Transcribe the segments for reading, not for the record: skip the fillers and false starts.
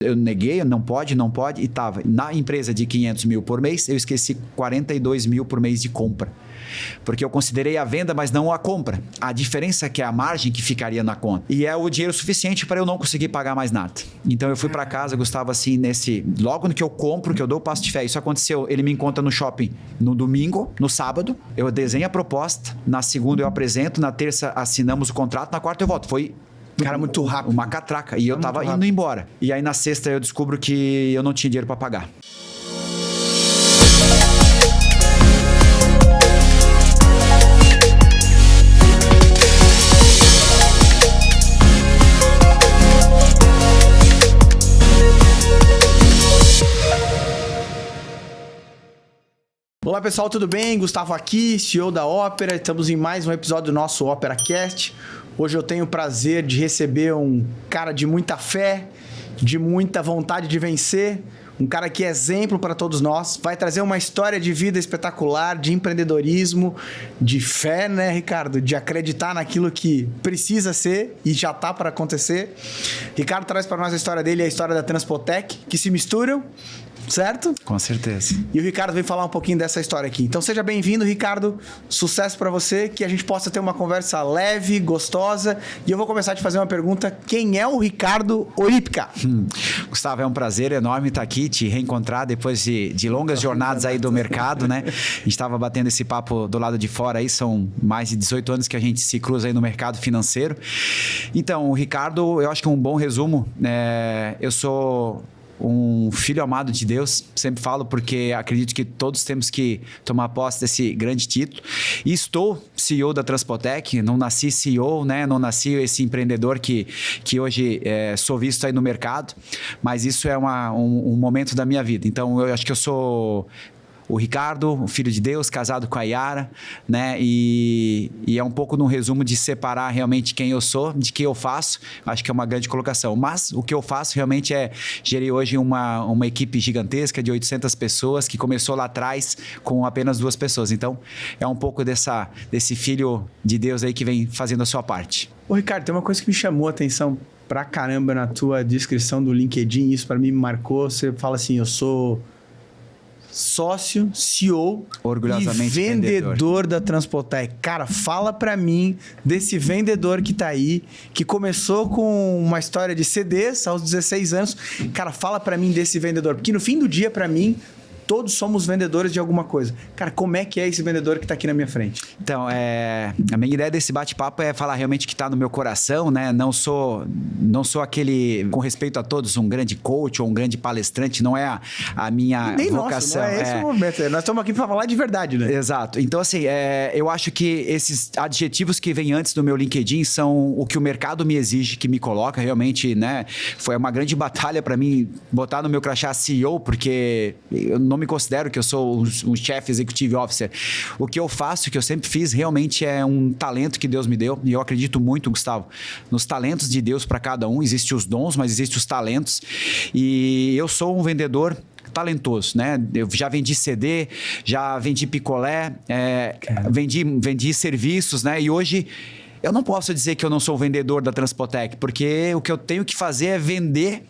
Eu neguei, não pode, e tava. Na empresa de 500 mil por mês, eu esqueci 42 mil por mês de compra. Porque eu considerei a venda, mas não a compra. A diferença é que é a margem que ficaria na conta. E é o dinheiro suficiente para eu não conseguir pagar mais nada. Então eu fui para casa, Gustavo, assim, logo no que eu compro, que eu dou o passo de fé. Isso aconteceu, ele me encontra no shopping no domingo, no sábado, eu desenho a proposta, na segunda eu apresento, na terça assinamos o contrato, na quarta eu volto. Foi... Cara, muito rápido. Uma catraca. E eu tava indo embora. E aí na sexta eu descubro que eu não tinha dinheiro para pagar. Olá pessoal, tudo bem? Gustavo aqui, CEO da Opera. Estamos em mais um episódio do nosso OperaCast. Hoje eu tenho o prazer de receber um cara de muita fé, de muita vontade de vencer, um cara que é exemplo para todos nós, vai trazer uma história de vida espetacular, de empreendedorismo, de fé, né, Ricardo? De acreditar naquilo que precisa ser e já está para acontecer. Ricardo traz para nós a história dele e a história da Transpotec, que se misturam, certo? Com certeza. E o Ricardo vem falar um pouquinho dessa história aqui. Então seja bem-vindo, Ricardo. Sucesso para você, que a gente possa ter uma conversa leve, gostosa. E eu vou começar a te fazer uma pergunta. Quem é o Ricardo Orípica? Gustavo, é um prazer enorme estar aqui, te reencontrar depois de longas jornadas aí do mercado, né? A gente estava batendo esse papo do lado de fora aí, são mais de 18 anos que a gente se cruza aí no mercado financeiro. Então, o Ricardo, eu acho que um bom resumo, eu sou um filho amado de Deus, sempre falo, porque acredito que todos temos que tomar posse desse grande título. E estou CEO da Transpotec, não nasci CEO, né? Não nasci esse empreendedor que hoje sou visto aí no mercado, mas isso é um momento da minha vida. Então, eu acho que eu sou o Ricardo, o filho de Deus, casado com a Yara, né? E é um pouco num resumo de separar realmente quem eu sou, de que eu faço. Acho que é uma grande colocação. Mas o que eu faço realmente é gerir hoje uma equipe gigantesca de 800 pessoas que começou lá atrás com apenas 2 pessoas. Então, é um pouco desse filho de Deus aí que vem fazendo a sua parte. Ô, Ricardo, tem uma coisa que me chamou a atenção pra caramba na tua descrição do LinkedIn. Isso pra mim me marcou. Você fala assim, eu sou sócio, CEO orgulhosamente e vendedor da Transpotec. Cara, fala pra mim desse vendedor que tá aí, que começou com uma história de CDs aos 16 anos. Cara, fala pra mim desse vendedor, porque no fim do dia, pra mim, todos somos vendedores de alguma coisa. Cara, como é que é esse vendedor que está aqui na minha frente? Então, a minha ideia desse bate-papo é falar realmente o que está no meu coração, né? Não sou aquele, com respeito a todos, um grande coach ou um grande palestrante, não é a minha nem vocação. Nossa, não é esse o momento. Nós estamos aqui para falar de verdade, né? Exato. Então, assim, eu acho que esses adjetivos que vêm antes do meu LinkedIn são o que o mercado me exige, que me coloca realmente, né? Foi uma grande batalha para mim botar no meu crachá CEO, porque eu não me considero que eu sou um chefe executive officer. O que eu faço, o que eu sempre fiz, realmente é um talento que Deus me deu. E eu acredito muito, Gustavo, nos talentos de Deus para cada um. Existem os dons, mas existem os talentos. E eu sou um vendedor talentoso, né? Eu já vendi CD, já vendi picolé, vendi serviços, né? E hoje eu não posso dizer que eu não sou vendedor da Transpotec, porque o que eu tenho que fazer é vender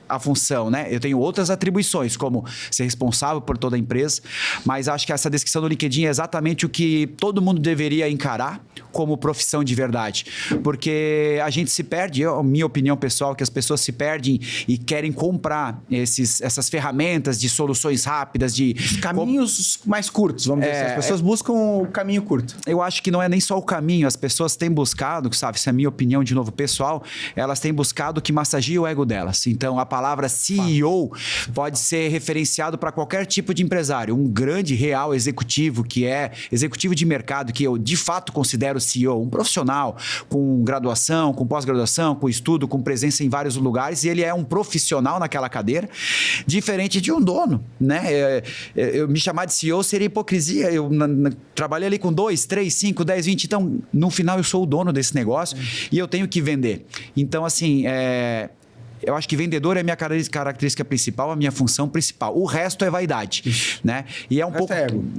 a função, né? Eu tenho outras atribuições, como ser responsável por toda a empresa, mas acho que essa descrição do LinkedIn é exatamente o que todo mundo deveria encarar como profissão de verdade, porque a gente se perde, minha opinião pessoal, que as pessoas se perdem e querem comprar essas ferramentas de soluções rápidas, de caminhos mais curtos, vamos dizer assim. As pessoas buscam o caminho curto. Eu acho que não é nem só o caminho, as pessoas têm buscado, sabe, isso é a minha opinião de novo pessoal, elas têm buscado que massageie o ego delas. Então, a palavra CEO pode ser referenciado para qualquer tipo de empresário. Um grande, real executivo, que é executivo de mercado, que eu de fato considero CEO, um profissional com graduação, com pós-graduação, com estudo, com presença em vários lugares, e ele é um profissional naquela cadeira, diferente de um dono, né? Eu me chamar de CEO seria hipocrisia. Eu trabalhei ali com 2, 3, 5, 10, 20, então no final eu sou o dono desse negócio e eu tenho que vender. Então, assim, eu acho que vendedor é a minha característica principal, a minha função principal. O resto é vaidade, né? E é um pouco...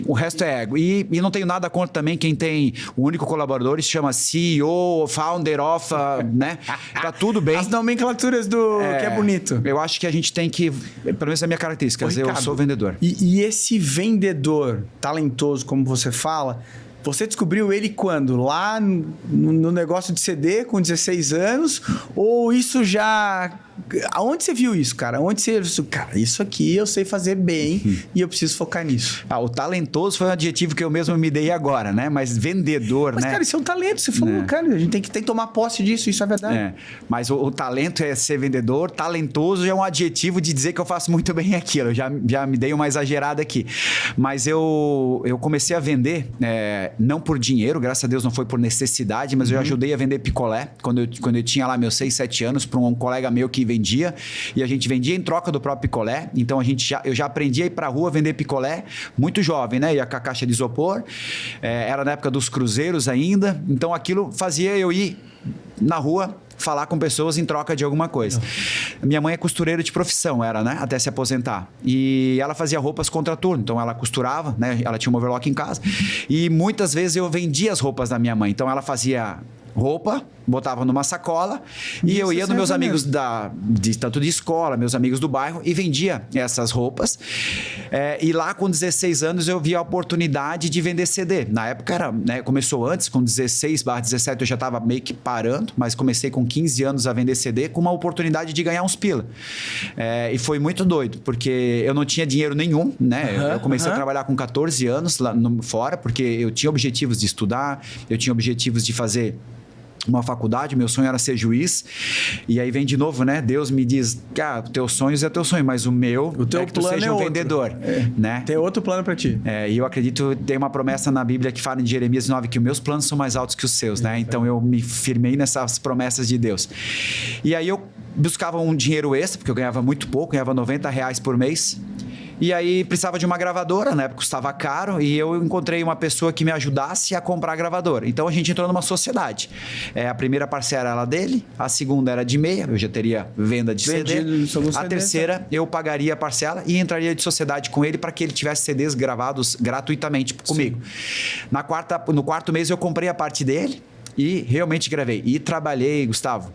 O resto é ego. E não tenho nada contra também quem tem um único colaborador e se chama CEO, founder of, né? Tá tudo bem. As nomenclaturas do que é bonito. Eu acho que a gente tem que, pelo menos é a minha característica, eu sou vendedor. E esse vendedor talentoso, como você fala, você descobriu ele quando? Lá no negócio de CD, com 16 anos? Ou isso já... Aonde você viu isso, cara? Onde você... Cara, isso aqui eu sei fazer bem e eu preciso focar nisso. O talentoso foi um adjetivo que eu mesmo me dei agora, né? Mas vendedor, né? Mas, cara, isso é um talento. Você falou, cara, a gente tem que tomar posse disso, isso é verdade. Mas o talento é ser vendedor. Talentoso é um adjetivo de dizer que eu faço muito bem aquilo. Eu já me dei uma exagerada aqui. Mas eu comecei a vender, não por dinheiro, graças a Deus não foi por necessidade, mas eu ajudei a vender picolé quando eu tinha lá meus 6, 7 anos para um colega meu que vendia, e a gente vendia em troca do próprio picolé. Então eu já aprendi a ir pra rua vender picolé, muito jovem, né? Ia com a caixa de isopor, era na época dos cruzeiros ainda, então aquilo fazia eu ir na rua falar com pessoas em troca de alguma coisa. Minha mãe é costureira de profissão, né? Até se aposentar. E ela fazia roupas contra turno, então ela costurava, né? Ela tinha um overlock em casa, e muitas vezes eu vendia as roupas da minha mãe. Então ela fazia roupa, botava numa sacola e eu ia nos meus amigos tanto de escola, meus amigos do bairro, e vendia essas roupas. E lá com 16 anos eu vi a oportunidade de vender CD. Na época era, né, começou antes, com 16/17 eu já estava meio que parando, mas comecei com 15 anos a vender CD com uma oportunidade de ganhar uns pila. E foi muito doido, porque eu não tinha dinheiro nenhum, né? Eu comecei a trabalhar com 14 anos lá fora, porque eu tinha objetivos de estudar, eu tinha objetivos de fazer uma faculdade, meu sonho era ser juiz. E aí vem de novo, né? Deus me diz, teus sonhos é teu sonho, mas o teu que tu seja um vendedor, né? Tem outro plano para ti. E eu acredito, tem uma promessa na Bíblia que fala em Jeremias 9 que os meus planos são mais altos que os seus, né? Então eu me firmei nessas promessas de Deus. E aí eu buscava um dinheiro extra, porque eu ganhava muito pouco, ganhava R$90 por mês. E aí precisava de uma gravadora, na época custava caro, e eu encontrei uma pessoa que me ajudasse a comprar a gravadora. Então a gente entrou numa sociedade. A primeira parcela era dele, a segunda era de meia, eu já teria venda de CD. A terceira eu pagaria a parcela e entraria de sociedade com ele para que ele tivesse CDs gravados gratuitamente comigo. No quarto mês eu comprei a parte dele e realmente gravei. E trabalhei, Gustavo.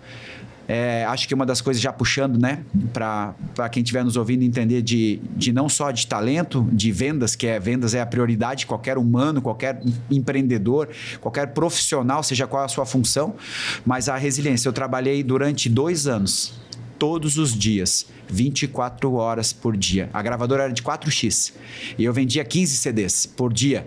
Acho que uma das coisas já puxando, né, para quem estiver nos ouvindo entender de não só de talento, de vendas, vendas é a prioridade de qualquer humano, qualquer empreendedor, qualquer profissional, seja qual a sua função, mas a resiliência. Eu trabalhei durante 2 anos, todos os dias, 24 horas por dia. A gravadora era de 4x e eu vendia 15 CDs por dia.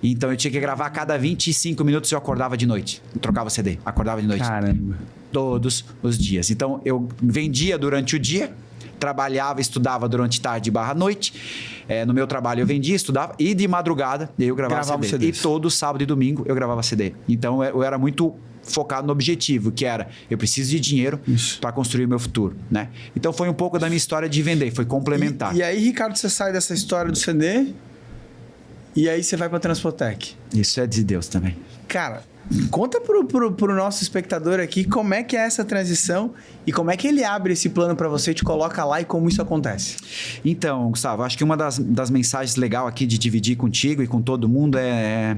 Então eu tinha que gravar a cada 25 minutos e eu acordava de noite. Eu trocava CD, acordava de noite. Caramba. Todos os dias. Então eu vendia durante o dia, trabalhava, estudava durante tarde / noite. No meu trabalho eu vendia, estudava e de madrugada eu gravava CD. CDs. E todo sábado e domingo eu gravava CD. Então eu era muito focado no objetivo, que era eu preciso de dinheiro para construir o meu futuro, né? Então foi um pouco da minha história de vender, foi complementar. E aí, Ricardo, você sai dessa história do CD e aí você vai para a Transpotec. Isso é de Deus também. Cara, conta pro nosso espectador aqui como é que é essa transição e como é que ele abre esse plano para você, te coloca lá e como isso acontece. Então, Gustavo, acho que uma das mensagens legais aqui de dividir contigo e com todo mundo é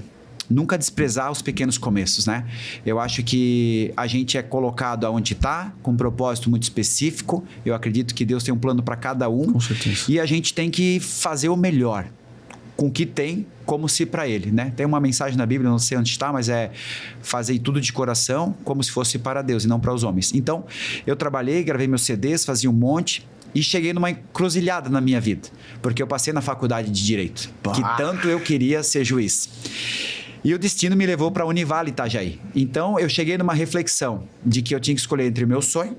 nunca desprezar os pequenos começos, né? Eu acho que a gente é colocado aonde está, com um propósito muito específico. Eu acredito que Deus tem um plano para cada um. Com certeza. E a gente tem que fazer o melhor com o que tem, como se para ele, né? Tem uma mensagem na Bíblia, não sei onde está, mas é fazer tudo de coração como se fosse para Deus e não para os homens. Então, eu trabalhei, gravei meus CDs, fazia um monte e cheguei numa encruzilhada na minha vida, porque eu passei na faculdade de Direito, que tanto eu queria ser juiz. E o destino me levou para a Univale Itajaí. Então, eu cheguei numa reflexão de que eu tinha que escolher entre o meu sonho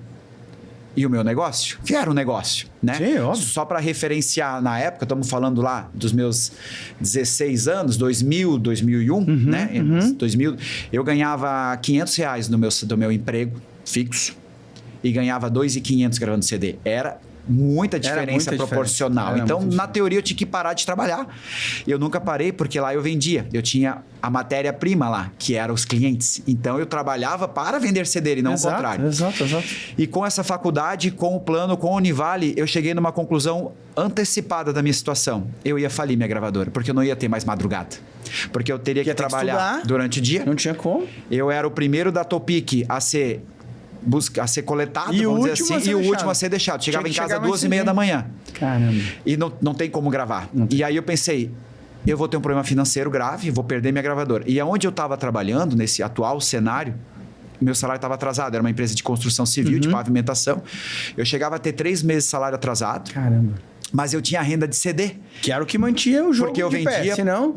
e o meu negócio, que era um negócio, né? Sim, óbvio. Só para referenciar na época, estamos falando lá dos meus 16 anos, 2000, 2001, né? 2000, eu ganhava R$500 do meu emprego fixo e ganhava 2.500 gravando CD. Era muita diferença proporcional. Era então, muito na teoria, eu tinha que parar de trabalhar. Eu nunca parei, porque lá eu vendia. Eu tinha a matéria-prima lá, que eram os clientes. Então, eu trabalhava para vender CD e não o contrário. Exato. E com essa faculdade, com o plano, com a Univale, eu cheguei numa conclusão antecipada da minha situação. Eu ia falir minha gravadora, porque eu não ia ter mais madrugada. Porque eu teria que trabalhar durante o dia. Não tinha como. Eu era o primeiro da Topic a ser coletado, e vamos dizer assim, e o último a ser deixado. Chegava em casa às 2h30 da manhã. Caramba. E não tem como gravar. E aí eu pensei, eu vou ter um problema financeiro grave, vou perder minha gravadora. E aonde eu estava trabalhando, nesse atual cenário, meu salário estava atrasado. Era uma empresa de construção civil, de pavimentação. Eu chegava a ter 3 meses de salário atrasado. Caramba. Mas eu tinha renda de CD. Que era o que mantinha o jogo. Porque eu vendia. Pé, senão...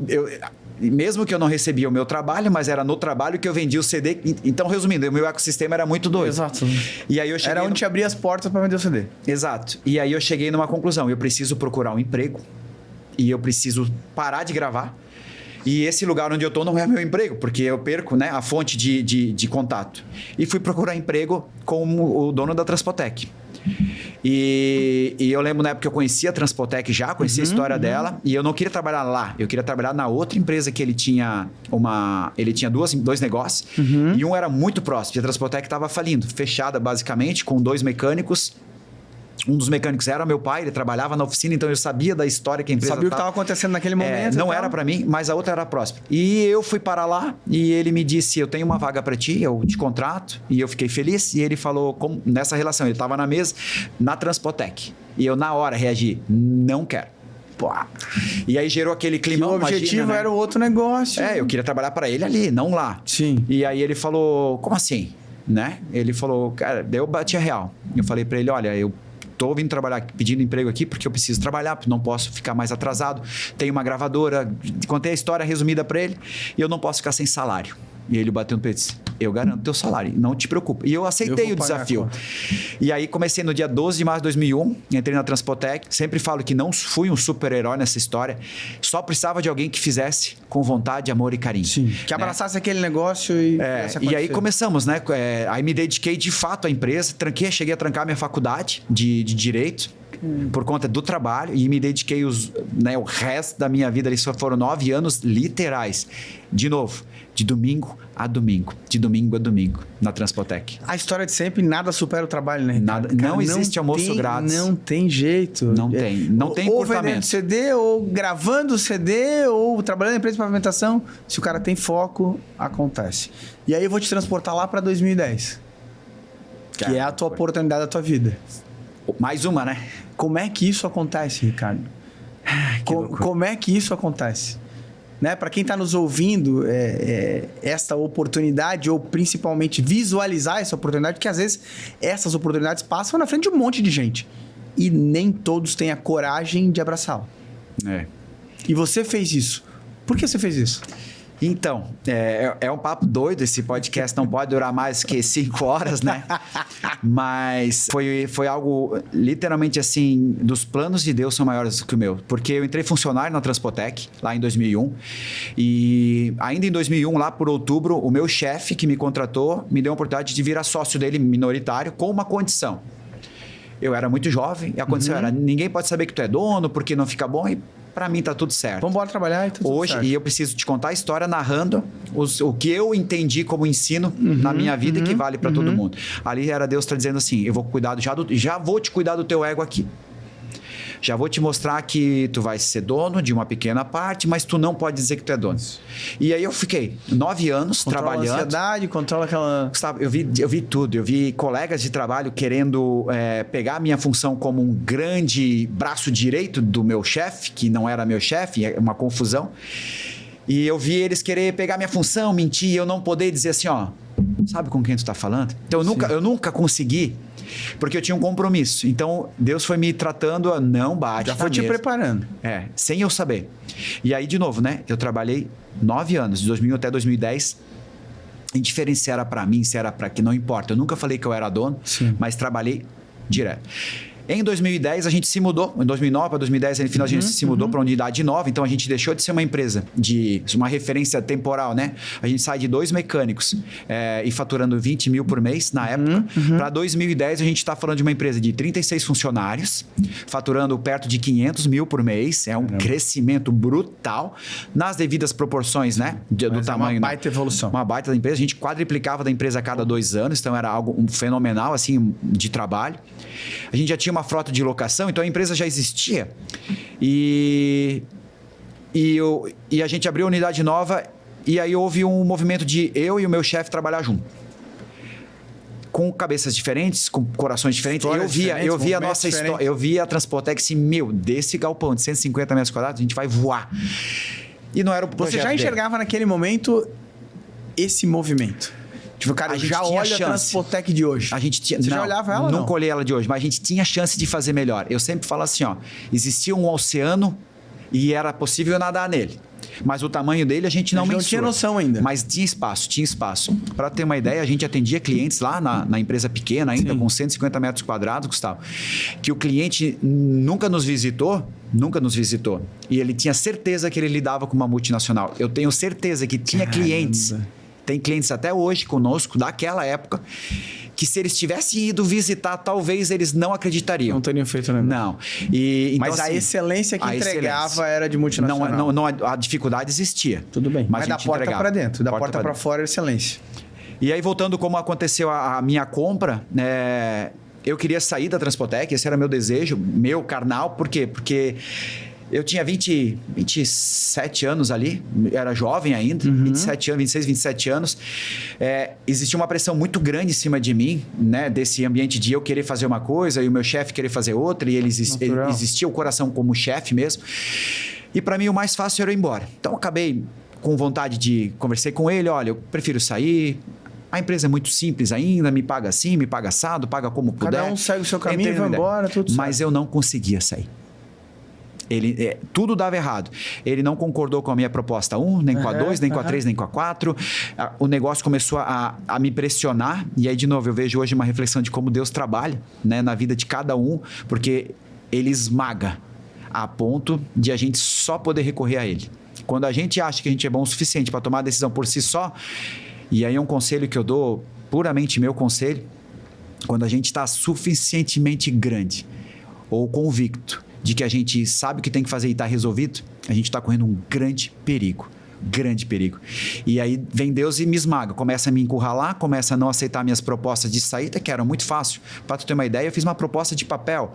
Mesmo que eu não recebia o meu trabalho, mas era no trabalho que eu vendia o CD. Então, resumindo, o meu ecossistema era muito doido. Exato. E aí eu cheguei era onde te abria as portas para vender o CD. Exato. E aí eu cheguei numa conclusão. Eu preciso procurar um emprego. E eu preciso parar de gravar. E esse lugar onde eu tô não é meu emprego, porque eu perco, né, a fonte de contato. E fui procurar emprego com o dono da Transpotec. E eu lembro na época que eu conhecia a Transpotec já, conhecia a história dela, e eu não queria trabalhar lá, eu queria trabalhar na outra empresa que ele tinha dois negócios, e um era muito próximo, e a Transpotec estava falindo, fechada basicamente, com 2 mecânicos. Um dos mecânicos era meu pai, ele trabalhava na oficina, então eu sabia da história que a empresa... Sabia o que estava acontecendo naquele momento. Não era para mim, mas a outra era próxima. E eu fui para lá e ele me disse, eu tenho uma vaga para ti, eu te contrato. E eu fiquei feliz. E ele falou, nessa relação, ele estava na mesa, na Transpotec. E eu, na hora, reagi, não quero. Pô. E aí gerou aquele climão. O objetivo era o outro negócio. Eu queria trabalhar para ele ali, não lá. Sim. E aí ele falou, como assim? Né? Ele falou, cara, daí eu bati a real. Eu falei para ele, olha, eu tô vindo trabalhar, pedindo emprego aqui porque eu preciso trabalhar, porque não posso ficar mais atrasado. Tenho uma gravadora, contei a história resumida para ele e eu não posso ficar sem salário. E ele bateu no peito e disse, eu garanto teu salário, não te preocupa. E eu aceitei o desafio. E aí comecei no dia 12 de março de 2001, entrei na Transpotec. Sempre falo que não fui um super-herói nessa história, só precisava de alguém que fizesse com vontade, amor e carinho. Sim. Que abraçasse aquele negócio e... E aí começamos, né? Aí me dediquei de fato à empresa, cheguei a trancar minha faculdade de Direito, por conta do trabalho, e me dediquei o resto da minha vida, ali só foram 9 anos literais. De novo, de domingo a domingo, na Transpotec. A história de sempre, nada supera o trabalho, né? Nada, cara, não existe almoço grátis. Não tem jeito. Não tem ou vendendo CD, ou gravando CD, ou trabalhando em empresa de pavimentação. Se o cara tem foco, acontece. E aí eu vou te transportar lá para 2010. Que é a tua oportunidade da tua vida. Mais uma, né? Como é que isso acontece, Ricardo? Como é que isso acontece? Né? Para quem está nos ouvindo, esta oportunidade, ou principalmente visualizar essa oportunidade, porque às vezes essas oportunidades passam na frente de um monte de gente e nem todos têm a coragem de abraçá-la. E você fez isso. Por que você fez isso? Então, é um papo doido, esse podcast não pode durar mais que 5 horas, né? Mas foi algo literalmente assim, dos planos de Deus são maiores do que o meu. Porque eu entrei funcionário na Transpotec, lá em 2001, e ainda em 2001, lá por outubro, o meu chefe que me contratou me deu a oportunidade de virar sócio dele minoritário com uma condição. Eu era muito jovem e a condição era, ninguém pode saber que tu é dono porque não fica bom, e pra mim tá tudo certo. Vamos embora trabalhar e tudo certo. E eu preciso te contar a história narrando o que eu entendi como ensino na minha vida e que vale pra todo mundo. Ali era Deus tá dizendo assim, eu vou cuidar já vou te cuidar do teu ego aqui. Já vou te mostrar que tu vai ser dono de uma pequena parte, mas tu não pode dizer que tu é dono. E aí eu fiquei 9 anos trabalhando. Controla a ansiedade, controla aquela... Gustavo, eu vi tudo. Eu vi colegas de trabalho querendo pegar a minha função como um grande braço direito do meu chefe, que não era meu chefe, é uma confusão. E eu vi eles querer pegar minha função, mentir, e eu não poder dizer assim, ó, sabe com quem tu tá falando? Então eu nunca consegui, porque eu tinha um compromisso. Então Deus foi me tratando a não bate. Já foi te preparando. Sem eu saber. E aí, de novo, né? Eu trabalhei 9 anos, de 2000 até 2010. Indiferente se era pra mim, se era pra que, não importa. Eu nunca falei que eu era dono, mas trabalhei direto. Em 2010, a gente se mudou. Em 2009 para 2010, no final, a gente se mudou para uma unidade nova. Então, a gente deixou de ser uma empresa de uma referência temporal, né? A gente sai de 2 mecânicos e faturando 20 mil por mês na época. Para 2010, a gente está falando de uma empresa de 36 funcionários, faturando perto de 500 mil por mês. É um crescimento brutal nas devidas proporções, né? Do tamanho. Uma baita evolução. Uma baita da empresa. A gente quadriplicava da empresa a cada 2 anos. Então, era algo fenomenal, assim, de trabalho. A gente já tinha uma frota de locação, então a empresa já existia. E a gente abriu a unidade nova e aí houve um movimento de eu e o meu chefe trabalhar junto. Com cabeças diferentes, com corações diferentes. Eu via a nossa história, eu via a Transportex e, desse galpão de 150 metros quadrados, a gente vai voar. E não era o projeto Você já enxergava naquele momento esse movimento? Tipo, cara, eu já olha a Transportec de hoje. A gente tinha, Você já olhava ela ou não? Nunca olhei ela de hoje, mas a gente tinha chance de fazer melhor. Eu sempre falo assim, existia um oceano e era possível nadar nele. Mas o tamanho dele a gente não mensura. Não tinha noção ainda. Mas tinha espaço. Para ter uma ideia, a gente atendia clientes lá na empresa pequena ainda, com 150 metros quadrados, Gustavo, que o cliente nunca nos visitou. E ele tinha certeza que ele lidava com uma multinacional. Eu tenho certeza que tinha clientes... Tem clientes até hoje conosco, daquela época, que se eles tivessem ido visitar, talvez eles não acreditariam. Não teriam feito nada. Não. Então, mas a excelência que entregava era de multinacional. Não, a dificuldade existia. Tudo bem. Mas da porta para dentro, da porta para fora era excelência. E aí, voltando como aconteceu a minha compra, eu queria sair da Transpotec, esse era meu desejo, meu carnal. Por quê? Porque... eu tinha 27 anos ali, era jovem ainda, 26, 27 anos. Existia uma pressão muito grande em cima de mim, né? Desse ambiente de eu querer fazer uma coisa e o meu chefe querer fazer outra, e ele existia o coração como chefe mesmo. E para mim o mais fácil era ir embora. Então eu acabei com vontade de... conversei com ele, olha, eu prefiro sair... A empresa é muito simples ainda, me paga assim, me paga assado, paga como puder. Cada um segue o seu caminho e vai embora, tudo certo. Mas eu não conseguia sair. Tudo dava errado. Ele não concordou com a minha proposta 1, nem com a 2, nem com a 3, nem com a 4. O negócio começou a me pressionar. E aí, de novo, eu vejo hoje uma reflexão de como Deus trabalha, né, na vida de cada um, porque ele esmaga a ponto de a gente só poder recorrer a ele. Quando a gente acha que a gente é bom o suficiente para tomar a decisão por si só, e aí é um conselho que eu dou, puramente meu conselho, quando a gente está suficientemente grande ou convicto de que a gente sabe o que tem que fazer e está resolvido, a gente está correndo um grande perigo. E aí vem Deus e me esmaga, começa a me encurralar, começa a não aceitar minhas propostas de saída, que eram muito fácil. Para tu ter uma ideia, eu fiz uma proposta de papel.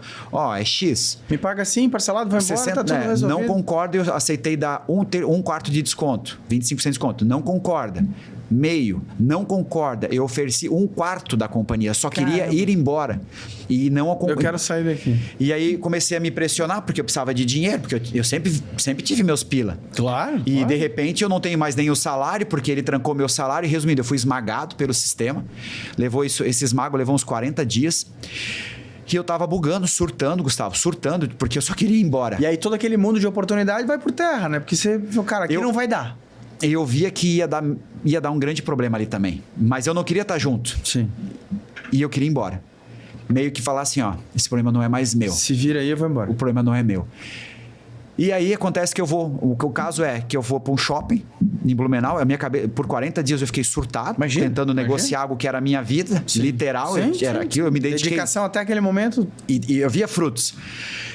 É X. Me paga assim, parcelado, vai embora, 60, tá tudo resolvido. Não concordo, eu aceitei dar um quarto de desconto, 25% de desconto. Não concorda. Meio, não concorda. Eu ofereci 1/4 da companhia, só queria ir embora. E não eu quero sair daqui. E aí comecei a me pressionar, porque eu precisava de dinheiro, porque eu sempre tive meus pila. Claro. E de repente eu não tenho mais nem o salário, porque ele trancou meu salário. E resumindo, eu fui esmagado pelo sistema. Esse esmago levou uns 40 dias. E eu tava bugando, surtando, Gustavo, porque eu só queria ir embora. E aí todo aquele mundo de oportunidade vai por terra, né? Porque você, cara, aqui não vai dar. Eu via que ia dar um grande problema ali também. Mas eu não queria estar junto. Sim. E eu queria ir embora. Meio que falar assim, esse problema não é mais meu. Se vira aí, eu vou embora. O problema não é meu. E aí acontece que o caso é que eu vou para um shopping em Blumenau, por 40 dias eu fiquei surtado, tentando negociar algo que era a minha vida, literal, era aquilo, eu me dediquei. Dedicação até aquele momento. E eu via frutos.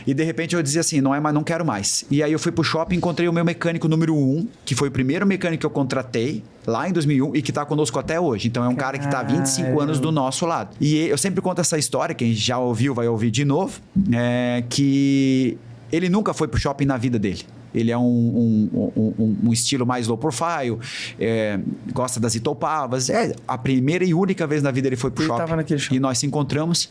E de repente eu dizia assim, não quero mais. E aí eu fui pro shopping e encontrei o meu mecânico número 1, que foi o primeiro mecânico que eu contratei lá em 2001 e que tá conosco até hoje. Então é um cara que tá há 25 anos do nosso lado. E eu sempre conto essa história, quem já ouviu vai ouvir de novo, que ele nunca foi pro shopping na vida dele. Ele é um estilo mais low profile, gosta das Itopavas. A primeira e única vez na vida ele foi pro shopping. Tava naquele shopping. E nós se encontramos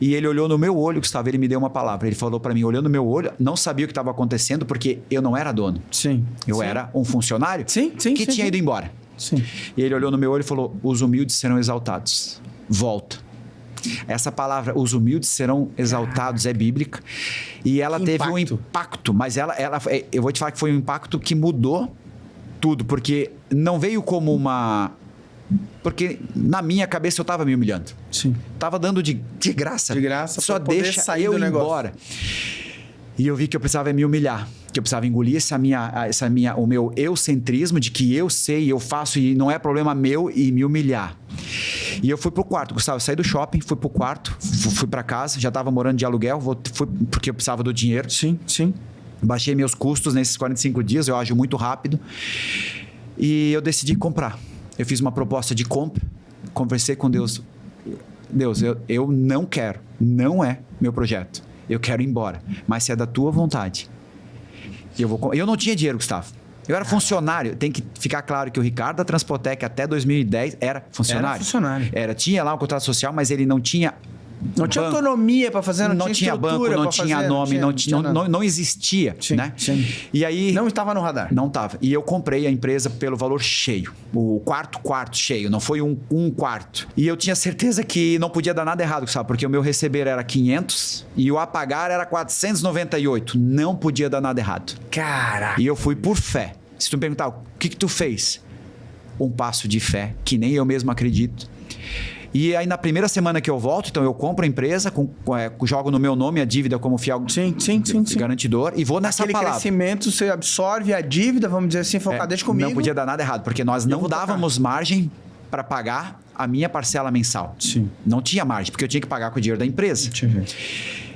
e ele olhou no meu olho, Gustavo, ele me deu uma palavra. Ele falou para mim, olhando no meu olho, não sabia o que estava acontecendo porque eu não era dono. Sim. Eu era um funcionário que tinha ido embora. Sim. E ele olhou no meu olho e falou, os humildes serão exaltados. Volta. Essa palavra, os humildes serão exaltados, é bíblica. E ela teve um impacto, mas eu vou te falar que foi um impacto que mudou tudo, porque não veio como Porque na minha cabeça eu estava me humilhando. Sim. Tava dando de graça. De graça. Só pra poder deixa sair eu do ir negócio. embora. E eu vi que eu precisava me humilhar. Que eu precisava engolir o meu eucentrismo de que eu sei, eu faço e não é problema meu e me humilhar. E eu fui pro quarto, Gustavo, eu saí do shopping, fui pro quarto, fui pra casa, já tava morando de aluguel, fui porque eu precisava do dinheiro. Sim, sim. Baixei meus custos nesses 45 dias, eu ajo muito rápido. E eu decidi comprar. Eu fiz uma proposta de compra, conversei com Deus. Deus, eu não quero, não é meu projeto. Eu quero ir embora, mas se é da tua vontade. Eu não tinha dinheiro, Gustavo. Eu era funcionário. Tem que ficar claro que o Ricardo da Transpotec até 2010 era funcionário. Era funcionário. Tinha lá um contrato social, mas ele não tinha... Não tinha autonomia para fazer, não tinha banco, não tinha nome, não existia, sim, né? Sim. E aí não estava no radar. Não estava. E eu comprei a empresa pelo valor cheio. O quarto cheio, não foi um quarto. E eu tinha certeza que não podia dar nada errado, sabe? Porque o meu receber era 500 e o a pagar era 498. Não podia dar nada errado. Caraca. E eu fui por fé. Se tu me perguntar, o que tu fez? Um passo de fé, que nem eu mesmo acredito. E aí, na primeira semana que eu volto, então eu compro a empresa, jogo no meu nome a dívida como fiel garantidor e vou nessa palavra. Aquele crescimento, você absorve a dívida, vamos dizer assim, falou, deixa comigo. Não podia dar nada errado, porque nós não dávamos margem para pagar a minha parcela mensal. Sim. Não tinha margem, porque eu tinha que pagar com o dinheiro da empresa. Sim.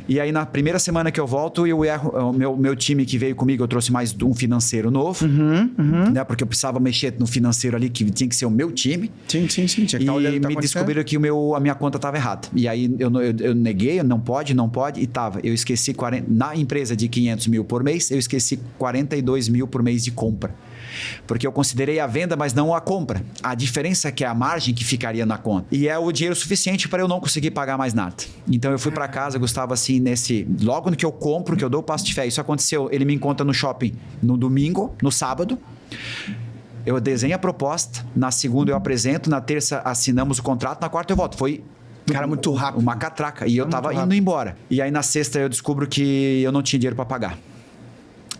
E aí, na primeira semana que eu volto, o meu time que veio comigo, eu trouxe mais um financeiro novo, né? Porque eu precisava mexer no financeiro ali, que tinha que ser o meu time. Sim. Tinha que estar olhando o que tá me descobriram que a minha conta estava errada. E aí, eu neguei, não pode, e tava. Eu esqueci, na empresa de 500 mil por mês, eu esqueci 42 mil por mês de compra. Porque eu considerei a venda, mas não a compra. A diferença é que é a margem que ficaria na conta. E é o dinheiro suficiente para eu não conseguir pagar mais nada. Então eu fui para casa, Gustavo, assim, logo no que eu compro, que eu dou o passo de fé. Isso aconteceu, ele me encontra no shopping no domingo, no sábado. Eu desenho a proposta, na segunda eu apresento, na terça assinamos o contrato, na quarta eu volto. Foi... Cara, muito rápido. Uma catraca. E eu tava indo embora. E aí na sexta eu descubro que eu não tinha dinheiro para pagar.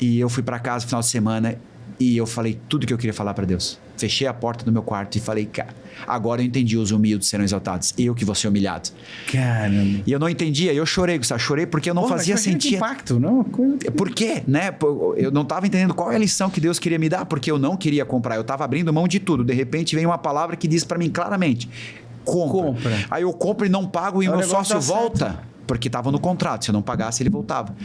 E eu fui para casa no final de semana e eu falei tudo que eu queria falar para Deus. Fechei a porta do meu quarto e falei, cara, agora eu entendi, os humildes serão exaltados. Eu que vou ser humilhado. Caramba. E eu não entendia, eu chorei, Gustavo. Chorei porque eu não fazia sentido. Impacto, não? Por quê, né? Eu não estava entendendo qual é a lição que Deus queria me dar, porque eu não queria comprar. Eu estava abrindo mão de tudo. De repente vem uma palavra que diz para mim claramente, compra. Aí eu compro e não pago e o meu sócio volta. Porque estava no contrato, se eu não pagasse ele voltava.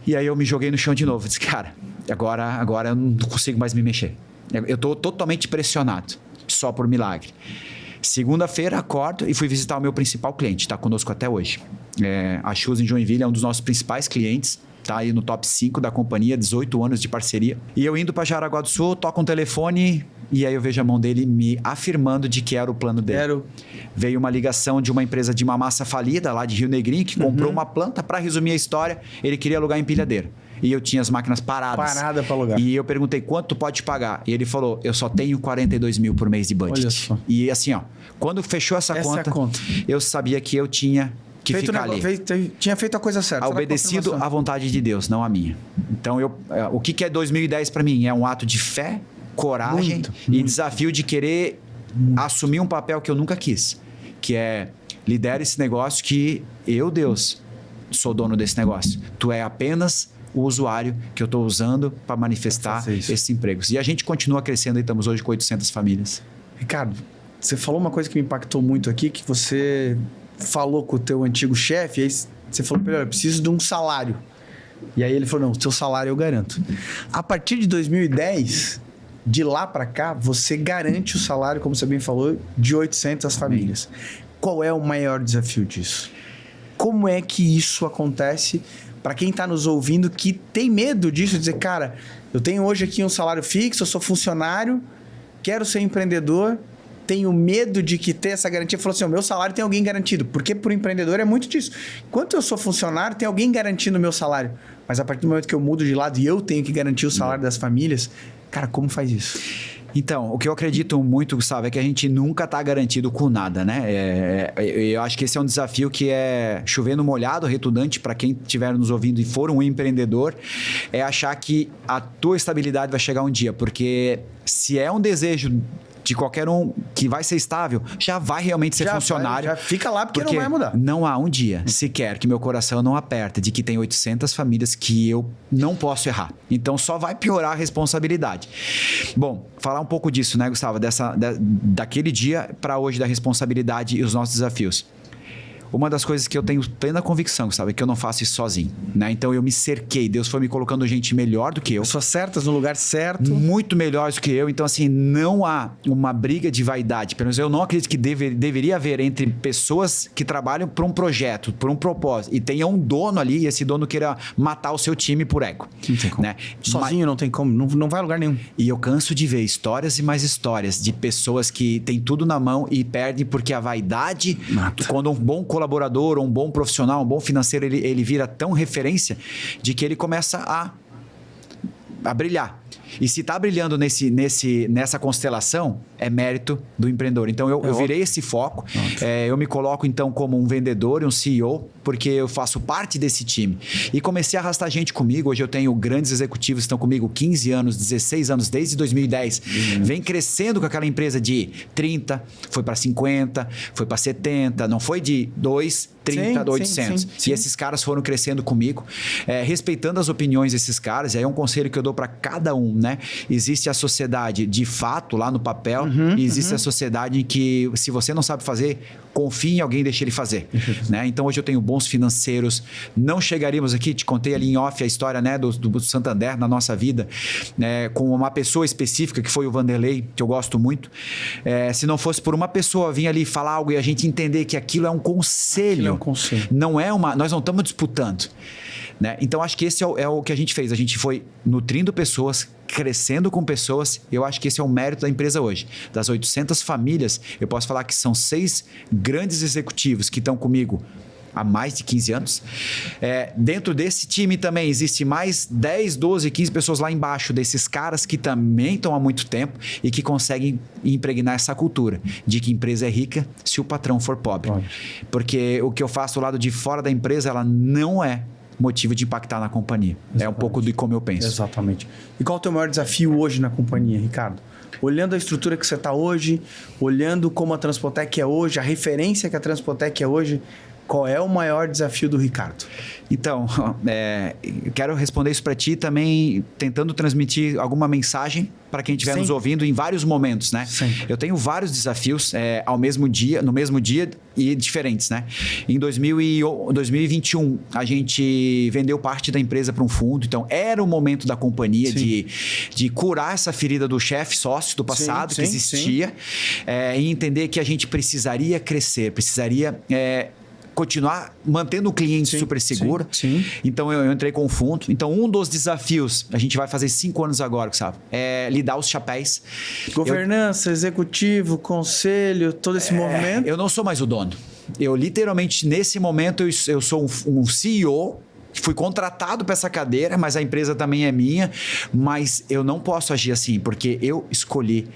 E aí eu me joguei no chão de novo. Disse, cara, agora eu não consigo mais me mexer. Eu estou totalmente pressionado, só por milagre. Segunda-feira, acordo e fui visitar o meu principal cliente, está conosco até hoje. A Shoes em Joinville é um dos nossos principais clientes, está aí no top 5 da companhia, 18 anos de parceria. E eu indo para Jaraguá do Sul, toco um telefone e aí eu vejo a mão dele me afirmando de que era o plano dele. Veio uma ligação de uma empresa de uma massa falida lá de Rio Negrinho, que comprou uma planta. Para resumir a história, ele queria alugar empilhadeira. E eu tinha as máquinas paradas. Parada para alugar. E eu perguntei, quanto tu pode pagar? E ele falou, eu só tenho 42 mil por mês de budget. Olha só. E assim, quando fechou essa conta, eu sabia que eu tinha que ficar ali. Tinha feito a coisa certa. Obedecido à vontade de Deus, não à minha. Então, o que é 2010 para mim? É um ato de fé, coragem e desafio de querer assumir um papel que eu nunca quis. Que é, lidera esse negócio que eu, Deus, sou dono desse negócio. Tu é apenas o usuário que eu estou usando para manifestar esses empregos. E a gente continua crescendo e estamos hoje com 800 famílias. Ricardo, você falou uma coisa que me impactou muito aqui, que você falou com o teu antigo chefe, e aí você falou para ele, eu preciso de um salário. E aí ele falou, não, seu salário eu garanto. A partir de 2010, de lá para cá, você garante o salário, como você bem falou, de 800 famílias. Qual é o maior desafio disso? Como é que isso acontece para quem está nos ouvindo que tem medo disso, dizer, cara, eu tenho hoje aqui um salário fixo, eu sou funcionário, quero ser empreendedor, tenho medo de que ter essa garantia. Falou assim, o meu salário tem alguém garantido. Porque para o empreendedor é muito disso. Enquanto eu sou funcionário, tem alguém garantindo o meu salário. Mas a partir do momento que eu mudo de lado e eu tenho que garantir o salário das famílias, cara, como faz isso? Então, o que eu acredito muito, Gustavo, é que a gente nunca está garantido com nada, né? Eu acho que esse é um desafio que é chover no molhado, retundante, para quem estiver nos ouvindo e for um empreendedor, é achar que a tua estabilidade vai chegar um dia, porque se é um desejo de qualquer um que vai ser estável, já vai realmente ser funcionário. Já fica lá porque não vai mudar. Não há um dia sequer que meu coração não aperta de que tem 800 famílias que eu não posso errar. Então só vai piorar a responsabilidade. Bom, falar um pouco disso, né, Gustavo? Daquele dia para hoje, da responsabilidade e os nossos desafios. Uma das coisas que eu tenho plena convicção, sabe, é que eu não faço isso sozinho, né? Então eu me cerquei, Deus foi me colocando gente melhor do que eu. Pessoas certas no lugar certo. Muito melhores do que eu. Então, assim, não há uma briga de vaidade. Pelo menos eu não acredito que deveria haver entre pessoas que trabalham por um projeto, por um propósito, e tenha um dono ali, e esse dono queira matar o seu time por ego. Não tem como. Né? Sozinho não tem como, não vai a lugar nenhum. E eu canso de ver histórias e mais histórias de pessoas que têm tudo na mão e perdem porque a vaidade, quando um bom colaborador ou um bom profissional, um bom financeiro, ele vira tão referência de que ele começa a brilhar. E se está brilhando nessa constelação, é mérito do empreendedor. Então, eu virei esse foco. Eu me coloco, então, como um vendedor e um CEO, porque eu faço parte desse time. E comecei a arrastar gente comigo. Hoje eu tenho grandes executivos que estão comigo 15 anos, 16 anos, desde 2010. Vem crescendo com aquela empresa de 30, foi para 50, foi para 70. Não foi de 2, 30, 800. Sim. E esses caras foram crescendo comigo, respeitando as opiniões desses caras. E aí é um conselho que eu dou para cada um, né? Existe a sociedade de fato lá no papel, e existe a sociedade em que, se você não sabe fazer, confie em alguém e deixe ele fazer. Né? Então hoje eu tenho bons financeiros. Não chegaríamos aqui, te contei ali em off a história, né, do Santander na nossa vida, né, com uma pessoa específica que foi o Vanderlei, que eu gosto muito. Se não fosse por uma pessoa vir ali falar algo e a gente entender que aquilo é um conselho. Não é nós não estamos disputando. Né? Então, acho que esse é o que a gente fez. A gente foi nutrindo pessoas, crescendo com pessoas. Eu acho que esse é o mérito da empresa hoje. Das 800 famílias, eu posso falar que são 6 grandes executivos que estão comigo há mais de 15 anos. Dentro desse time também existe mais 10, 12, 15 pessoas lá embaixo, desses caras que também estão há muito tempo e que conseguem impregnar essa cultura de que empresa é rica se o patrão for pobre. Porque o que eu faço do lado de fora da empresa, ela não é motivo de impactar na companhia. Exatamente. É um pouco de como eu penso. Exatamente. E qual é o teu maior desafio hoje na companhia, Ricardo? Olhando a estrutura que você está hoje, olhando como a Transpotec é hoje, a referência que a Transpotec é hoje, qual é o maior desafio do Ricardo? Então, quero responder isso para ti também, tentando transmitir alguma mensagem para quem estiver nos ouvindo em vários momentos, né? Sim. Eu tenho vários desafios no mesmo dia e diferentes, né? Em 2021, a gente vendeu parte da empresa para um fundo, então era o momento da companhia de curar essa ferida do chefe sócio do passado que existia e entender que a gente precisaria crescer, precisaria continuar mantendo o cliente super seguro. Então, eu entrei com o fundo. Então, um dos desafios, a gente vai fazer 5 anos agora, sabe? É lidar os chapéus. Governança, executivo, conselho, todo esse movimento. Eu não sou mais o dono. Eu, literalmente, nesse momento, eu sou um CEO. Fui contratado para essa cadeira, mas a empresa também é minha. Mas eu não posso agir assim, porque eu escolhi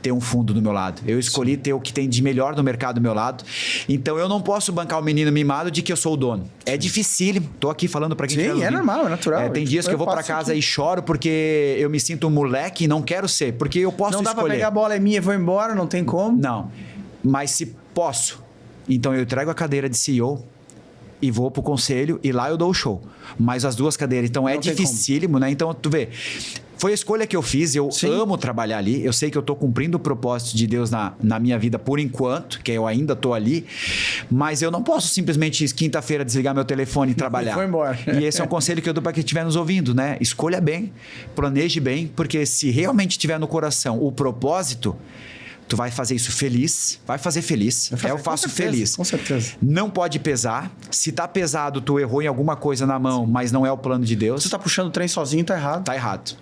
ter um fundo do meu lado. Eu escolhi ter o que tem de melhor no mercado do meu lado. Então, eu não posso bancar o menino mimado de que eu sou o dono. É dificílimo. Tô aqui falando para quem estiver ouvindo. Normal, é natural. Tem dias que eu vou para casa e choro porque eu me sinto um moleque e não quero ser. Porque eu posso escolher. Não dá para pegar a bola, é minha, vou embora, não tem como. Não. Mas se posso, então eu entrego a cadeira de CEO e vou pro conselho e lá eu dou o show. Mas as 2 cadeiras, então é dificílimo, né? Então, tu vê... Foi a escolha que eu fiz, eu amo trabalhar ali, eu sei que eu estou cumprindo o propósito de Deus na minha vida por enquanto, que eu ainda estou ali, mas eu não posso simplesmente quinta-feira desligar meu telefone e trabalhar. Vou embora. E esse é um conselho que eu dou para quem estiver nos ouvindo, né? Escolha bem, planeje bem, porque se realmente tiver no coração o propósito, tu vai fazer isso feliz, vai fazer feliz. Eu faço feliz. Com certeza. Não pode pesar. Se tá pesado, tu errou em alguma coisa na mão, mas não é o plano de Deus. Se tu tá puxando o trem sozinho, tá errado. Tá errado.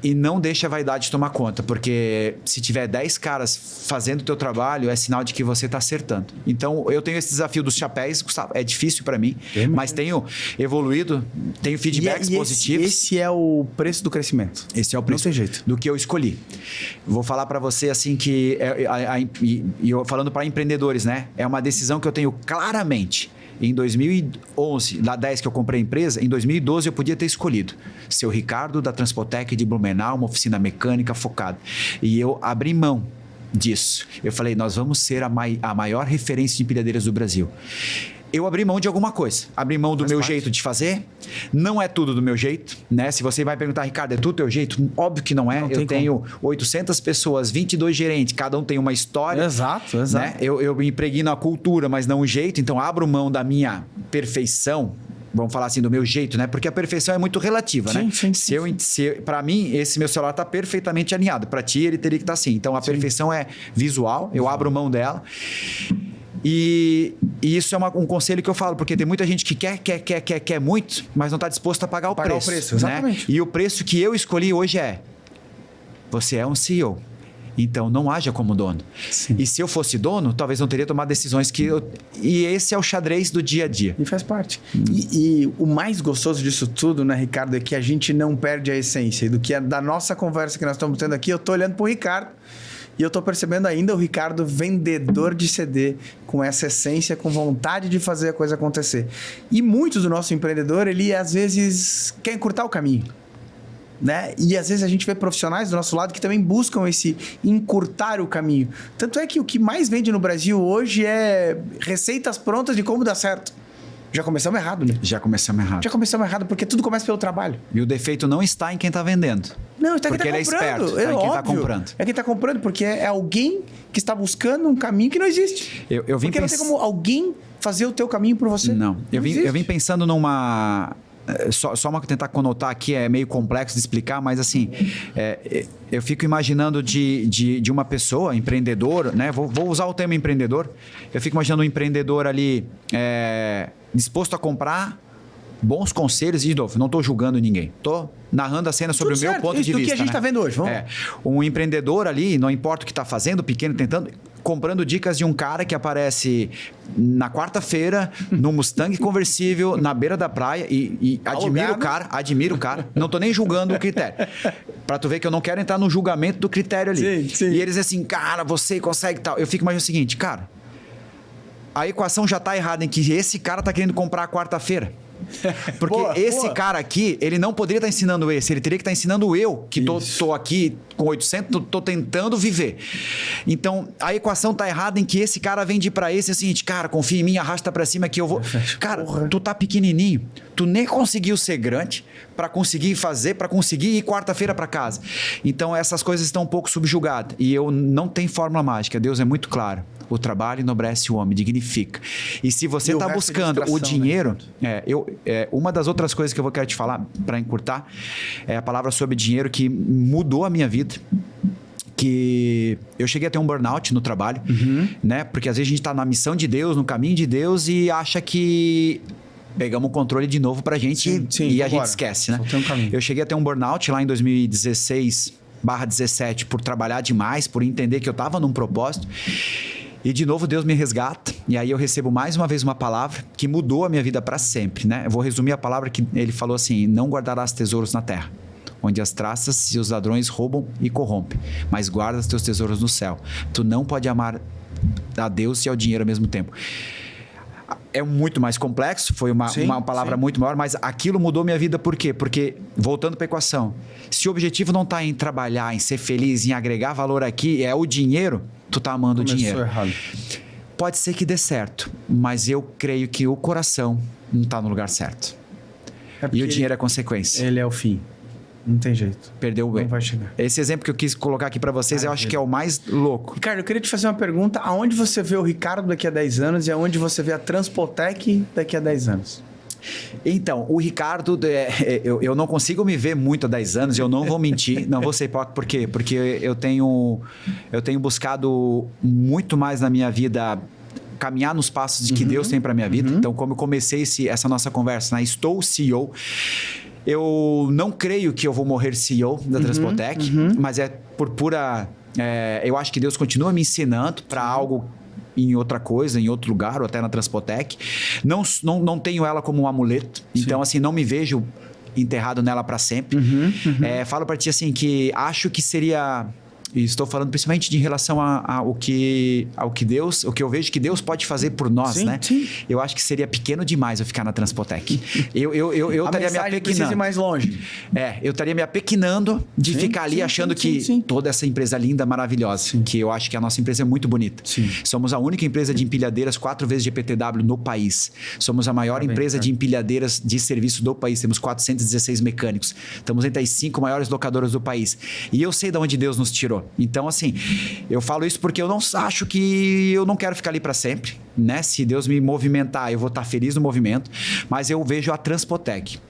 E não deixa a vaidade tomar conta, porque se tiver 10 caras fazendo o teu trabalho, é sinal de que você tá acertando. Então, eu tenho esse desafio dos chapéus, Gustavo, é difícil para mim, mas tenho evoluído, tenho feedbacks positivos. Esse é o preço do crescimento. Esse é o preço não tem jeito. Do que eu escolhi. Vou falar para você assim que, eu falando para empreendedores, né? É uma decisão que eu tenho claramente. Em 2011, lá 10 que eu comprei a empresa, em 2012 eu podia ter escolhido ser o Ricardo da Transpotec de Blumenau, uma oficina mecânica focada. E eu abri mão disso. Eu falei, nós vamos ser a maior referência de empilhadeiras do Brasil. Eu abri mão de alguma coisa. Abri mão do meu jeito de fazer. Não é tudo do meu jeito, né? Se você vai perguntar, Ricardo, é tudo teu jeito? Óbvio que não é. Eu tenho 800 pessoas, 22 gerentes, cada um tem uma história. Exato. Né? Eu me impregno a cultura, mas não o jeito. Então, abro mão da minha perfeição, vamos falar assim, do meu jeito, né? Porque a perfeição é muito relativa, né? Para mim, esse meu celular está perfeitamente alinhado. Para ti, ele teria que estar assim. Então, a perfeição é visual. Eu abro mão dela. E isso é um conselho que eu falo, porque tem muita gente que quer muito, mas não está disposto a pagar o preço. Exatamente. Né? E o preço que eu escolhi hoje é: você é um CEO. Então, não haja como dono. Sim. E se eu fosse dono, talvez não teria tomado decisões que eu... E esse é o xadrez do dia a dia. E faz parte. E o mais gostoso disso tudo, né, Ricardo, é que a gente não perde a essência. E do que da nossa conversa que nós estamos tendo aqui, eu tô olhando pro Ricardo e eu tô percebendo ainda o Ricardo vendedor de CD, com essa essência, com vontade de fazer a coisa acontecer. E muito do nosso empreendedor, ele às vezes quer encurtar o caminho. Né? E às vezes a gente vê profissionais do nosso lado que também buscam esse encurtar o caminho. Tanto é que o que mais vende no Brasil hoje é receitas prontas de como dar certo. Já começamos errado, né? Já começamos errado, porque tudo começa pelo trabalho. E o defeito não está em quem está vendendo. Não, está em quem está comprando. Porque ele é esperto, está em quem está comprando. É quem está comprando, porque é alguém que está buscando um caminho que não existe. Porque não tem como alguém fazer o teu caminho por você. Não. Eu vim pensando numa... Só tentar conotar aqui, é meio complexo de explicar, mas assim, eu fico imaginando de uma pessoa, empreendedor, né? Vou usar o termo empreendedor. Eu fico imaginando um empreendedor ali disposto a comprar bons conselhos. E, de novo, não estou julgando ninguém. Estou narrando a cena sobre o meu ponto de vista. Do que a gente está vendo hoje. Vamos lá. Um empreendedor ali, não importa o que está fazendo, pequeno, tentando... comprando dicas de um cara que aparece na quarta-feira no Mustang conversível na beira da praia e admiro o cara. Não tô nem julgando o critério. Pra tu ver que eu não quero entrar no julgamento do critério ali. Sim. E eles assim, cara, você consegue tal. Eu fico imaginando o seguinte, cara, a equação já tá errada em que esse cara tá querendo comprar a quarta-feira. Porque esse cara aqui, ele não poderia estar ensinando esse, ele teria que estar ensinando eu, que tô aqui com 800, tô tentando viver. Então, a equação tá errada em que esse cara vende pra esse, é o seguinte, cara, confia em mim, arrasta pra cima que eu vou... Cara, tu tá pequenininho, tu nem conseguiu ser grande pra conseguir fazer, pra conseguir ir quarta-feira pra casa. Então, essas coisas estão um pouco subjugadas. E eu não tenho fórmula mágica, Deus é muito claro. O trabalho enobrece o homem, dignifica. E se você está buscando o dinheiro... Né? Uma das outras coisas que eu quero te falar, para encurtar, é a palavra sobre dinheiro que mudou a minha vida. Que eu cheguei a ter um burnout no trabalho, né? Porque às vezes a gente está na missão de Deus, no caminho de Deus e acha que... pegamos o controle de novo pra gente e a gente esquece, né? Eu cheguei a ter um burnout lá em 2016/17 por trabalhar demais, por entender que eu estava num propósito. E de novo Deus me resgata e aí eu recebo mais uma vez uma palavra que mudou a minha vida para sempre, né? Eu vou resumir a palavra que ele falou assim: não guardarás tesouros na terra, onde as traças e os ladrões roubam e corrompem, mas guarda os teus tesouros no céu. Tu não pode amar a Deus e ao dinheiro ao mesmo tempo. É muito mais complexo, foi uma palavra muito maior, mas aquilo mudou minha vida por quê? Porque, voltando para a equação, se o objetivo não está em trabalhar, em ser feliz, em agregar valor aqui, é o dinheiro, tu tá amando o dinheiro. Errado. Pode ser que dê certo, mas eu creio que o coração não está no lugar certo. E o dinheiro é consequência. Ele é o fim. Não tem jeito. Perdeu o bem. Não vai chegar. Esse exemplo que eu quis colocar aqui para vocês, eu acho que é o mais louco. Ricardo, eu queria te fazer uma pergunta. Aonde você vê o Ricardo daqui a 10 anos e aonde você vê a Transpotec daqui a 10 anos? Então, o Ricardo, eu não consigo me ver muito há 10 anos, eu não vou mentir, não vou ser hipócrita. Por quê? Porque eu tenho buscado muito mais na minha vida caminhar nos passos de que Deus tem para minha vida. Então, como eu comecei essa nossa conversa, né? Estou CEO. Eu não creio que eu vou morrer CEO da Transpotec, mas é por pura... eu acho que Deus continua me ensinando para algo em outra coisa, em outro lugar, ou até na Transpotec. Não tenho ela como um amuleto. Então, assim, não me vejo enterrado nela para sempre. Falo para ti, assim, que acho que seria E estou falando principalmente de relação ao que eu vejo que Deus pode fazer por nós, sim, né? Sim. Eu acho que seria pequeno demais eu ficar na Transpotec. Eu estaria me apequenando. Precisa ir mais longe. Eu estaria me apequenando de ficar ali achando que toda essa empresa linda, maravilhosa, que eu acho que a nossa empresa é muito bonita. Sim. Somos a única empresa de empilhadeiras 4 vezes GPTW no país. Somos a maior empresa de empilhadeiras de serviço do país. Temos 416 mecânicos. Estamos entre as 5 maiores locadoras do país. E eu sei de onde Deus nos tirou. Então, assim, eu falo isso porque eu não acho que eu não quero ficar ali para sempre, né? Se Deus me movimentar, eu vou estar feliz no movimento, mas eu vejo a Transpotec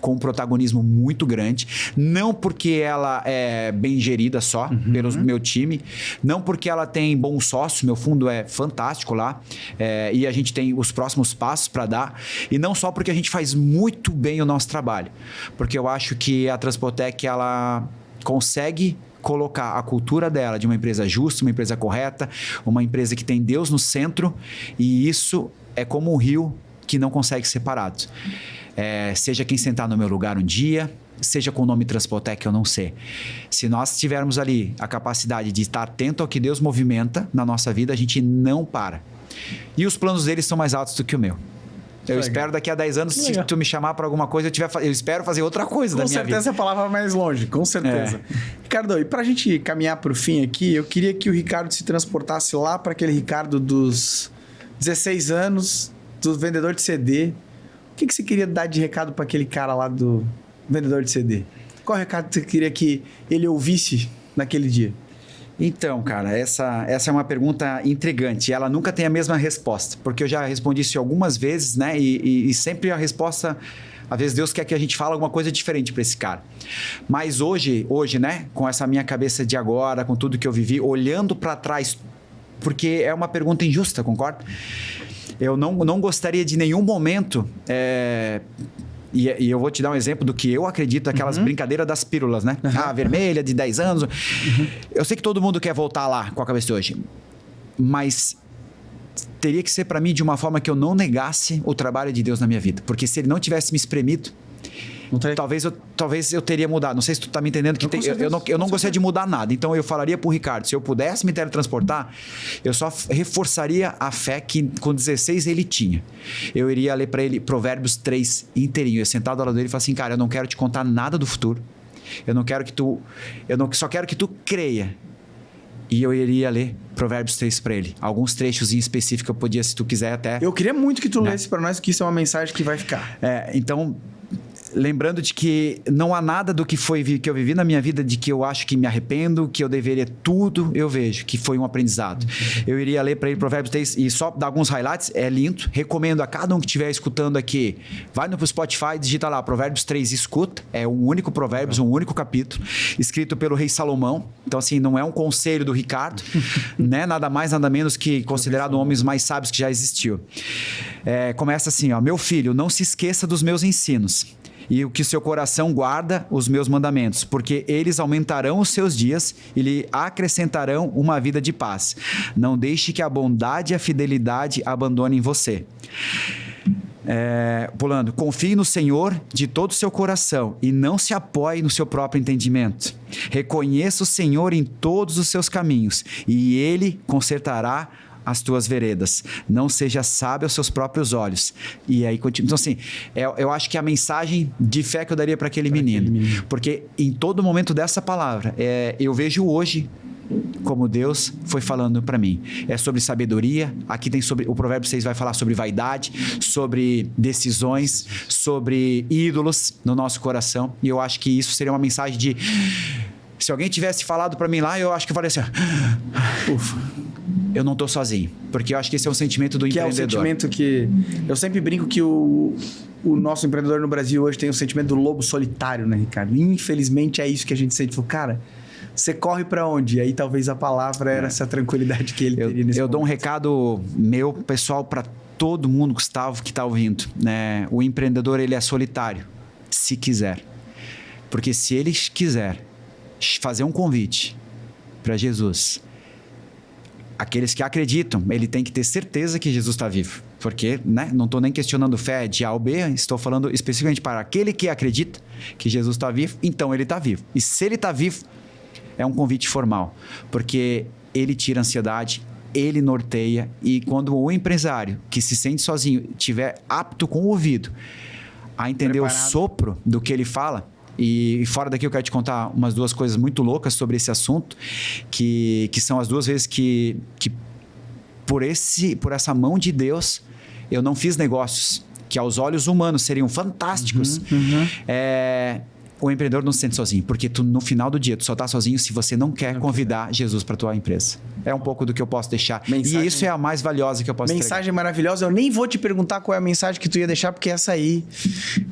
com um protagonismo muito grande, não porque ela é bem gerida só pelo meu time, não porque ela tem bons sócios, meu fundo é fantástico lá, e a gente tem os próximos passos para dar, e não só porque a gente faz muito bem o nosso trabalho, porque eu acho que a Transpotec, ela consegue colocar a cultura dela de uma empresa justa, uma empresa correta, uma empresa que tem Deus no centro, e isso é como um rio que não consegue ser parado. Seja quem sentar no meu lugar um dia, seja com o nome Transpotec, eu não sei. Se nós tivermos ali a capacidade de estar atento ao que Deus movimenta na nossa vida, a gente não para. E os planos deles são mais altos do que o meu. Eu espero daqui a 10 anos, se tu me chamar para alguma coisa, eu espero fazer outra coisa da minha vida. Com certeza a palavra vai mais longe, com certeza. Ricardo, e pra gente caminhar pro fim aqui, eu queria que o Ricardo se transportasse lá para aquele Ricardo dos 16 anos, do vendedor de CD. O que você queria dar de recado para aquele cara lá do vendedor de CD? Qual recado você queria que ele ouvisse naquele dia? Então, cara, essa é uma pergunta intrigante. Ela nunca tem a mesma resposta, porque eu já respondi isso algumas vezes, né? E sempre a resposta... Às vezes Deus quer que a gente fale alguma coisa diferente para esse cara. Mas hoje, né? Com essa minha cabeça de agora, com tudo que eu vivi, olhando para trás, porque é uma pergunta injusta, concorda? Eu não gostaria de nenhum momento... E eu vou te dar um exemplo do que eu acredito, aquelas brincadeiras das pílulas, né? Vermelha, de 10 anos. Eu sei que todo mundo quer voltar lá com a cabeça de hoje. Mas teria que ser para mim de uma forma que eu não negasse o trabalho de Deus na minha vida. Porque se ele não tivesse me espremido, talvez eu teria mudado. Não sei se tu tá me entendendo que eu não gostaria de mudar nada. Então eu falaria pro Ricardo, se eu pudesse me teletransportar, eu só reforçaria a fé que com 16 ele tinha. Eu iria ler para ele Provérbios 3 inteirinho. Eu ia sentado ao lado dele e falar assim, cara, eu não quero te contar nada do futuro. Só quero que tu creia. E eu iria ler Provérbios 3 para ele. Alguns trechos em específico eu podia, se tu quiser até... Eu queria muito que tu lesse para nós, que isso é uma mensagem que vai ficar. Então... Lembrando de que não há nada do que eu vivi na minha vida de que eu acho que me arrependo, que eu deveria, tudo eu vejo que foi um aprendizado. Eu iria ler para ele Provérbios 3 e só dar alguns highlights, é lindo. Recomendo a cada um que estiver escutando aqui, vai no Spotify, digita lá Provérbios 3 e escuta. É um único Provérbios, um único capítulo, escrito pelo rei Salomão. Então, assim, não é um conselho do Ricardo, né? Nada mais, nada menos que considerado um dos homens mais sábios que já existiu. Começa assim, ó, meu filho, não se esqueça dos meus ensinos. E o que seu coração guarda os meus mandamentos, porque eles aumentarão os seus dias e lhe acrescentarão uma vida de paz. Não deixe que a bondade e a fidelidade abandonem você. Pulando, confie no Senhor de todo o seu coração e não se apoie no seu próprio entendimento. Reconheça o Senhor em todos os seus caminhos e Ele consertará as tuas veredas. Não seja sábio aos seus próprios olhos. E aí continua. Então, assim, eu acho que a mensagem de fé que eu daria para aquele menino. Porque em todo momento dessa palavra, eu vejo hoje como Deus foi falando para mim. É sobre sabedoria. Aqui tem sobre... O Provérbio 6 vai falar sobre vaidade, sobre decisões, sobre ídolos no nosso coração. E eu acho que isso seria uma mensagem de... Se alguém tivesse falado para mim lá, eu acho que eu faria assim... Ufa. Eu não tô sozinho. Porque eu acho que esse é um sentimento do empreendedor. Que é o sentimento que... Eu sempre brinco que o nosso empreendedor no Brasil hoje tem o sentimento do lobo solitário, né, Ricardo? Infelizmente é isso que a gente sente. Falou, cara, você corre para onde? E aí talvez a palavra era essa tranquilidade que ele teria nesse momento. Eu dou um recado meu, pessoal, para todo mundo, Gustavo, que tá ouvindo. Né? O empreendedor, ele é solitário, se quiser. Porque se ele quiser fazer um convite para Jesus... Aqueles que acreditam, ele tem que ter certeza que Jesus está vivo. Porque, né, não estou nem questionando fé de A ou B, estou falando especificamente para aquele que acredita que Jesus está vivo, então ele está vivo. E se ele está vivo, é um convite formal, porque ele tira a ansiedade, ele norteia, e quando o empresário que se sente sozinho estiver apto com o ouvido a entender Preparado. o sopro do que ele fala, e fora daqui eu quero te contar umas 2 coisas muito loucas sobre esse assunto, que são as 2 vezes que por essa mão de Deus eu não fiz negócios que aos olhos humanos seriam fantásticos. O empreendedor não se sente sozinho, porque no final do dia tu só tá sozinho se você não quer convidar Jesus para tua empresa. É um pouco do que eu posso deixar. E isso é a mais valiosa que eu posso Mensagem entregar. maravilhosa. Eu nem vou te perguntar qual é a mensagem que tu ia deixar, porque essa aí,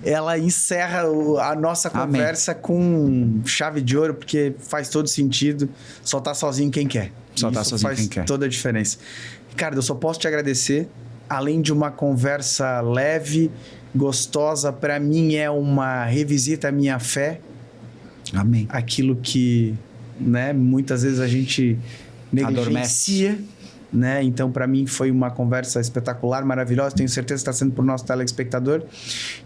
ela encerra a nossa conversa com chave de ouro, porque faz todo sentido. Só tá sozinho quem quer. Só tá sozinho quem quer. Faz toda a diferença. Ricardo, eu só posso te agradecer. Além de uma conversa leve, gostosa, para mim é uma revisita à minha fé. Amém. Aquilo que, né, muitas vezes a gente negligencia, né? Então, para mim foi uma conversa espetacular, maravilhosa. Tenho certeza que está sendo para o nosso telespectador.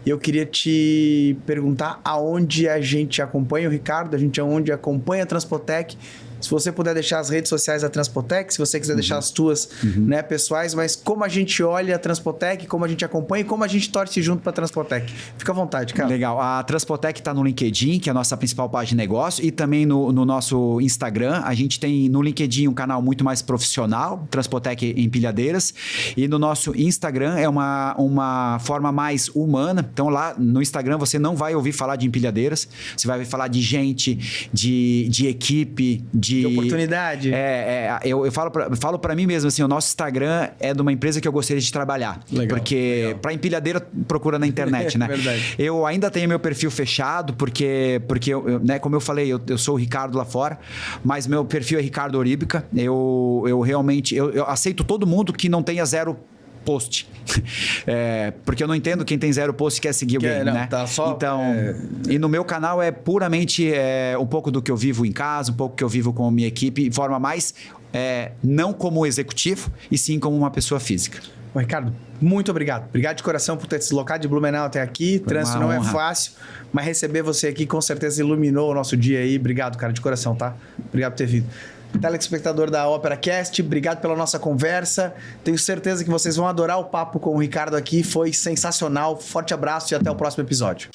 E eu queria te perguntar aonde a gente acompanha o Ricardo, aonde acompanha a Transpotec. Se você puder deixar as redes sociais da Transpotec, se você quiser deixar as tuas, né, pessoais, mas como a gente olha a Transpotec, como a gente acompanha e como a gente torce junto para a Transpotec. Fica à vontade, cara. Legal. A Transpotec está no LinkedIn, que é a nossa principal página de negócio, e também no nosso Instagram. A gente tem no LinkedIn um canal muito mais profissional, Transpotec Empilhadeiras, e no nosso Instagram é uma forma mais humana. Então lá no Instagram você não vai ouvir falar de empilhadeiras, você vai ouvir falar de gente, de equipe, de oportunidade. Eu falo para mim mesmo assim, o nosso Instagram é de uma empresa que eu gostaria de trabalhar. Legal, porque para empilhadeira procura na internet, né? Verdade. Eu ainda tenho meu perfil fechado, porque né, como eu falei, eu sou o Ricardo lá fora, mas meu perfil é Ricardo Oríbica. Eu realmente eu aceito todo mundo que não tenha 0 post. Porque eu não entendo quem tem 0 post e quer seguir alguém, né? Tá só, então, e no meu canal é puramente um pouco do que eu vivo em casa, um pouco que eu vivo com a minha equipe, de forma mais não como executivo, e sim como uma pessoa física. Bom, Ricardo, muito obrigado. Obrigado de coração por ter se deslocado de Blumenau até aqui. Trânsito não é fácil, mas receber você aqui com certeza iluminou o nosso dia aí. Obrigado, cara, de coração, tá? Obrigado por ter vindo. Telespectador da OperaCast, obrigado pela nossa conversa. Tenho certeza que vocês vão adorar o papo com o Ricardo aqui. Foi sensacional. Forte abraço e até o próximo episódio.